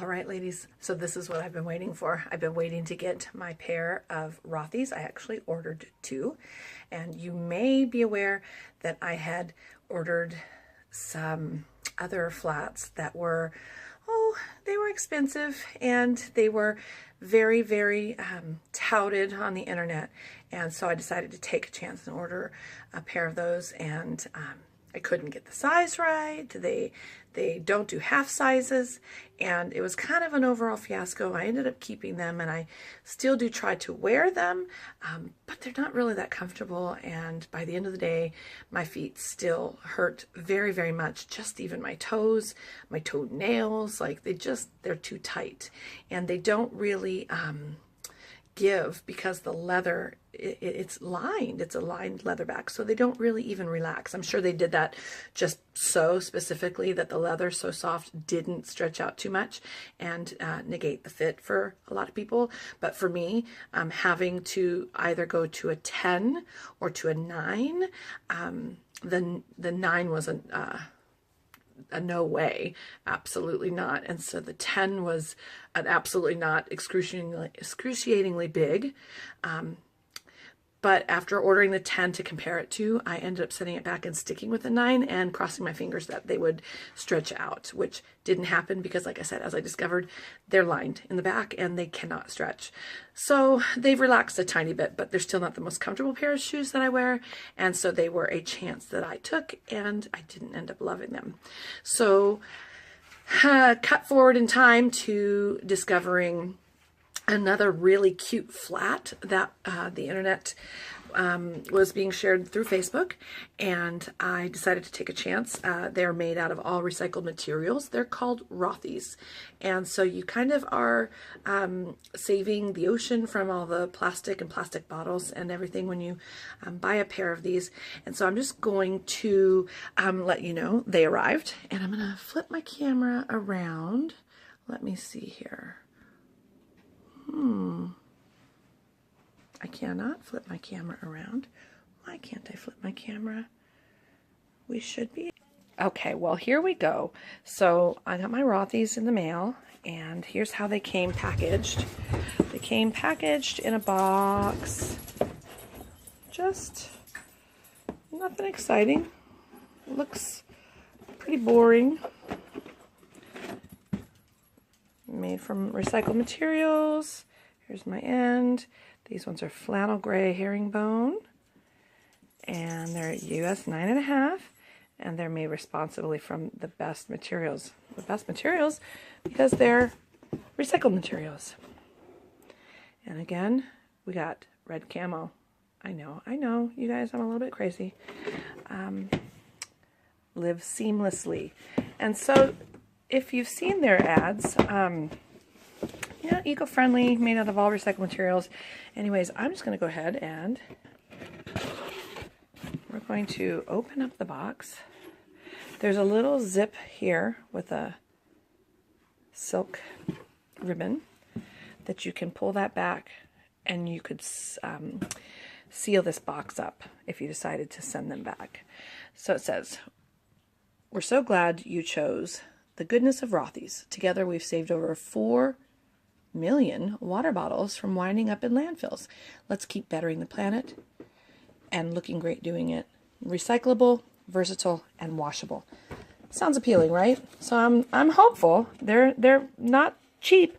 All right, ladies, so this is what I've been waiting for. I've been waiting to get my pair of Rothys. I actually ordered two, and you may be aware that I had ordered some other flats that were, they were expensive, and they were very, very touted on the internet. And so I decided to take a chance and order a pair of those, and I couldn't get the size right. They don't do half sizes, and it was kind of an overall fiasco. I ended up keeping them, and I still do try to wear them, but they're not really that comfortable, and by the end of the day, my feet still hurt very, very much. Just even my toes, my toenails, like they're too tight, and they don't really give because the leather, it's lined. It's a lined leather back, so they don't really even relax. I'm sure they did that just so specifically that the leather so soft didn't stretch out too much and negate the fit for a lot of people. But for me, having to either go to a 10 or to a 9, the 9 wasn't a no way, absolutely not. And so the 10 was an absolutely not, excruciatingly big. But after ordering the 10 to compare it to, I ended up sending it back and sticking with the 9 and crossing my fingers that they would stretch out, which didn't happen because, like I said, as I discovered, they're lined in the back and they cannot stretch. So they've relaxed a tiny bit, but they're still not the most comfortable pair of shoes that I wear. And so they were a chance that I took, and I didn't end up loving them. So cut forward in time to discovering another really cute flat that the internet was being shared through Facebook, and I decided to take a chance. They're made out of all recycled materials. They're called Rothys, and so you kind of are saving the ocean from all the plastic and plastic bottles and everything when you buy a pair of these. And so I'm just going to let you know they arrived, and I'm gonna flip my camera around. Let me see here. I cannot flip my camera around. Why can't I flip my camera? We should be. Okay, well, here we go. So I got my Rothys in the mail, and here's how they came packaged. They came packaged in a box. Just nothing exciting. Looks pretty boring. Made from recycled materials. Here's my end. These ones are flannel gray herringbone, and they're US 9.5, and they're made responsibly from the best materials. The best materials because they're recycled materials. And again, we got red camo. I know, you guys, I'm a little bit crazy. Live seamlessly. And so if you've seen their ads, yeah, eco-friendly, made out of all recycled materials. Anyways, I'm just going to go ahead and we're going to open up the box. There's a little zip here with a silk ribbon that you can pull that back, and you could seal this box up if you decided to send them back. So it says, "We're so glad you chose the goodness of Rothys. Together we've saved over 4 million water bottles from winding up in landfills. Let's keep bettering the planet and looking great doing it. Recyclable, versatile, and washable." Sounds appealing, right? So I'm hopeful. They're not cheap,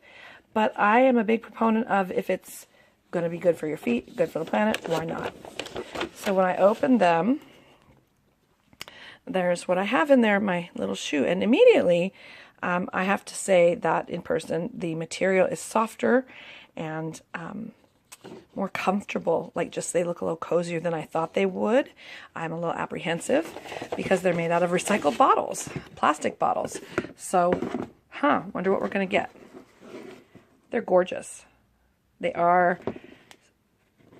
but I am a big proponent of, if it's going to be good for your feet, good for the planet, why not? So when I open them, there's what I have in there, my little shoe, and immediately I have to say that in person, the material is softer and more comfortable. Like, just they look a little cozier than I thought they would. I'm a little apprehensive because they're made out of recycled bottles, plastic bottles. So, wonder what we're going to get. They're gorgeous. They are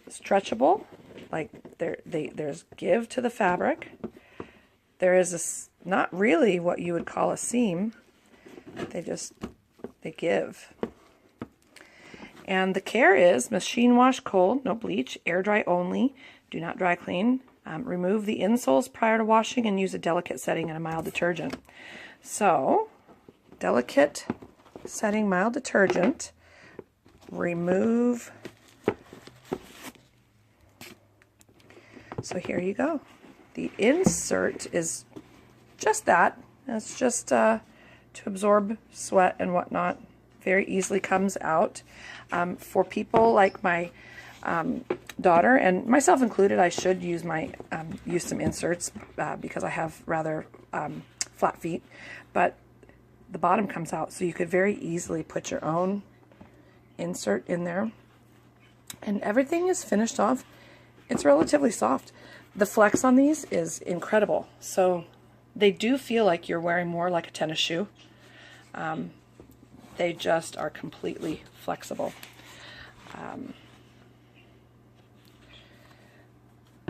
stretchable. Like, there's give to the fabric. There is not really what you would call a seam. They give. And the care is machine wash cold, no bleach, air dry only, do not dry clean. Remove the insoles prior to washing and use a delicate setting and a mild detergent. So, delicate setting mild detergent, remove. So here you go. The insert is just that. It's just to absorb sweat and whatnot. Very easily comes out. For people like my daughter, and myself included, I should use some inserts because I have rather flat feet, but the bottom comes out, so you could very easily put your own insert in there, and everything is finished off. It's relatively soft. The flex on these is incredible, so they do feel like you're wearing more like a tennis shoe. They just are completely flexible.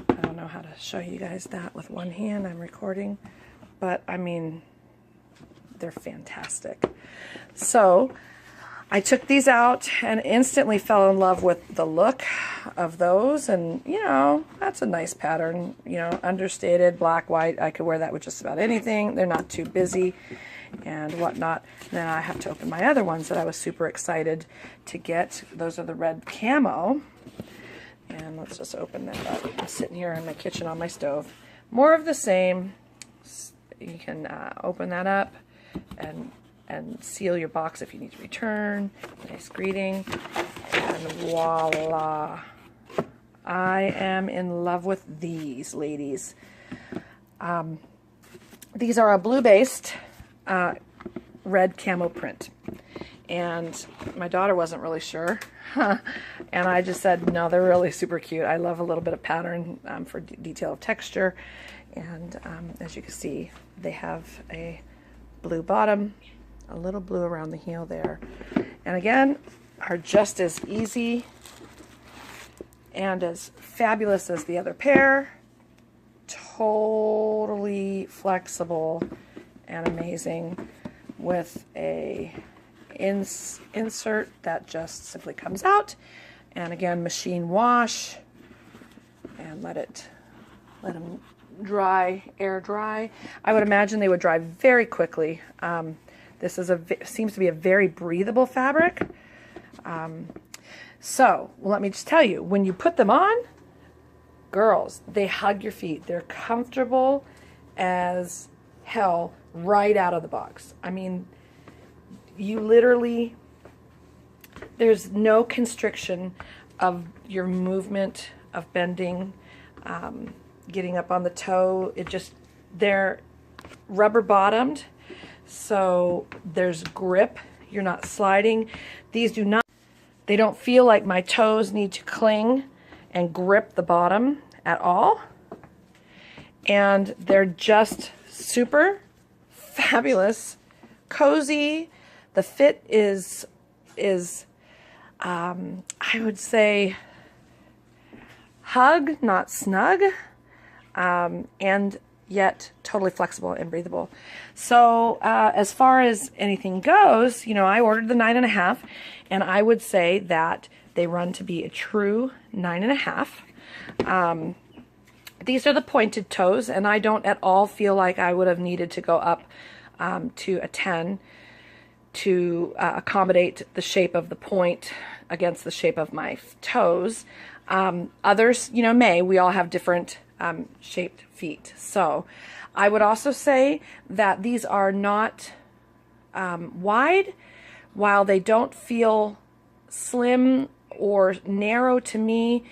I don't know how to show you guys that with one hand. I'm recording, but I mean, they're fantastic. So I took these out and instantly fell in love with the look of those, and you know, that's a nice pattern, you know, understated, black, white. I could wear that with just about anything. They're not too busy and whatnot. And then I have to open my other ones that I was super excited to get. Those are the red camo. And let's just open that up. I'm sitting here in my kitchen on my stove. More of the same. You can open that up and seal your box if you need to return. Nice greeting. And voila. I am in love with these ladies. These are a blue-based red camo print. And my daughter wasn't really sure. And I just said, no, they're really super cute. I love a little bit of pattern for detail of texture. And as you can see, they have a blue bottom, a little blue around the heel there. And again, are just as easy and as fabulous as the other pair. Totally flexible and amazing with a insert that just simply comes out, and again, machine wash and let them dry, air dry. I would imagine they would dry very quickly. This is seems to be a very breathable fabric. So let me just tell you, when you put them on, girls, they hug your feet. They're comfortable as hell right out of the box. I mean, you literally, there's no constriction of your movement, of bending, getting up on the toe. They're rubber bottomed, so there's grip. You're not sliding. These they don't feel like my toes need to cling and grip the bottom at all. And they're just super fabulous, cozy. The fit is I would say hug, not snug, and yet totally flexible and breathable. So as far as anything goes, you know, I ordered the 9.5, and I would say that they run to be a true 9.5. These are the pointed toes, and I don't at all feel like I would have needed to go up to a 10 to accommodate the shape of the point against the shape of my toes. Others, you know, we all have different shaped feet. So I would also say that these are not wide. While they don't feel slim or narrow to me,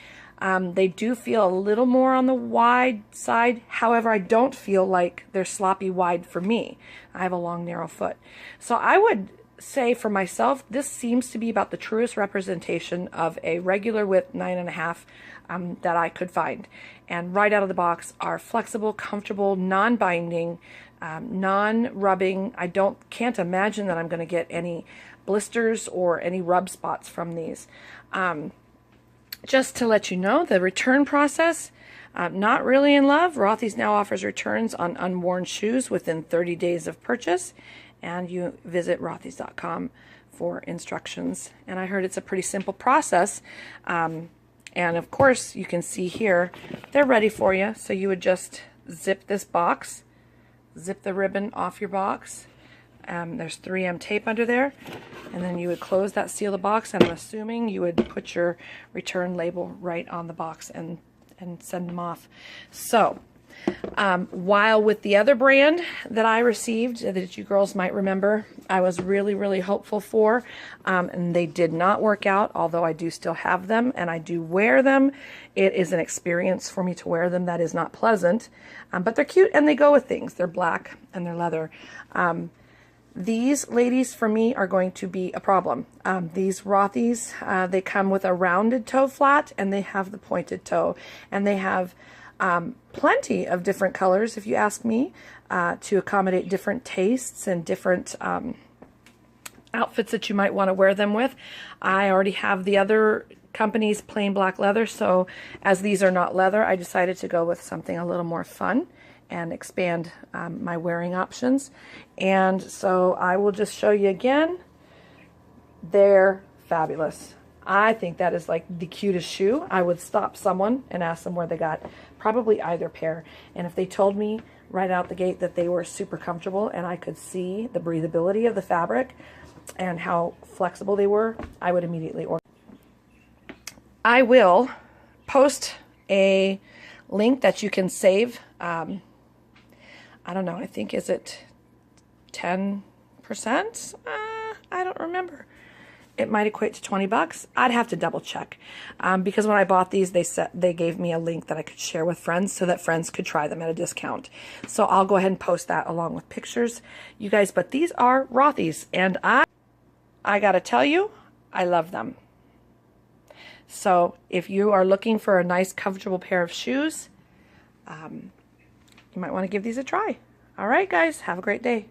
they do feel a little more on the wide side. However, I don't feel like they're sloppy wide for me. I have a long, narrow foot. So I would say for myself, this seems to be about the truest representation of a regular width 9.5 that I could find. And right out of the box are flexible, comfortable, non-binding, non-rubbing. I can't imagine that I'm going to get any blisters or any rub spots from these. Just to let you know, the return process, not really in love. Rothy's now offers returns on unworn shoes within 30 days of purchase, and you visit rothys.com for instructions. And I heard it's a pretty simple process. And of course, you can see here, they're ready for you. So you would just zip this box, zip the ribbon off your box. There's 3M tape under there. and then you would close that, seal the box, and I'm assuming you would put your return label right on the box and send them off. So while with the other brand that I received that you girls might remember, I was really hopeful for, and they did not work out, although I do still have them and I do wear them. It is an experience for me to wear them that is not pleasant, but they're cute and they go with things. They're black and they're leather. These ladies for me are going to be a problem. These Rothys, they come with a rounded toe flat and they have the pointed toe, and they have plenty of different colors, if you ask me, to accommodate different tastes and different outfits that you might want to wear them with. I already have the other company's plain black leather, so as these are not leather, I decided to go with something a little more fun and expand my wearing options. And so I will just show you again. They're fabulous. I think that is like the cutest shoe. I would stop someone and ask them where they got probably either pair. And if they told me right out the gate that they were super comfortable and I could see the breathability of the fabric and how flexible they were, I would immediately order. I will post a link that you can save. I don't know, I think, is it 10%? I don't remember. It might equate to 20 bucks. I'd have to double check, because when I bought these, they gave me a link that I could share with friends so that friends could try them at a discount. So I'll go ahead and post that along with pictures, you guys. But these are Rothys, and I gotta tell you, I love them. So if you are looking for a nice, comfortable pair of shoes, you might want to give these a try. All right, guys, have a great day.